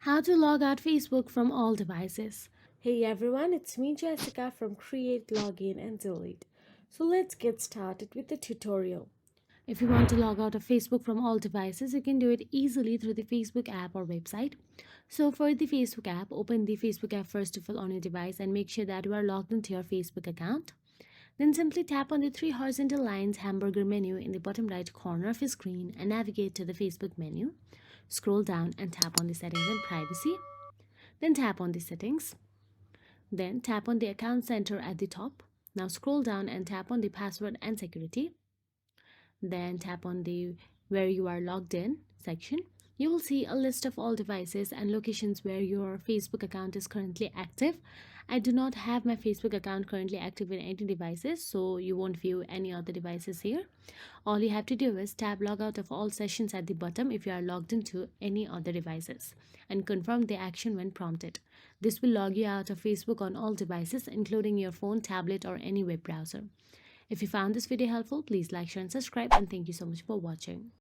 How to log out Facebook from all devices. Hey everyone, it's me Jessica from Create, Login and Delete. So let's get started with the tutorial. If you want to log out of Facebook from all devices, you can do it easily through the Facebook app or website. So for the Facebook app, open the Facebook app first of all on your device and make sure that you are logged into your Facebook account. Then simply tap on the three horizontal lines hamburger menu in the bottom right corner of your screen and navigate to the Facebook menu. Scroll down and tap on the settings and privacy. Then tap on the settings. Then tap on the account center at the top. Now scroll down and tap on the password and security. Then tap on the where you are logged in section. You will see a list of all devices and locations where your Facebook account is currently active. I do not have my Facebook account currently active in any devices, so you won't view any other devices here. All you have to do is tap log out of all sessions at the bottom if you are logged into any other devices and confirm the action when prompted. This will log you out of Facebook on all devices, including your phone, tablet, or any web browser. If you found this video helpful, please like, share, and subscribe. And thank you so much for watching.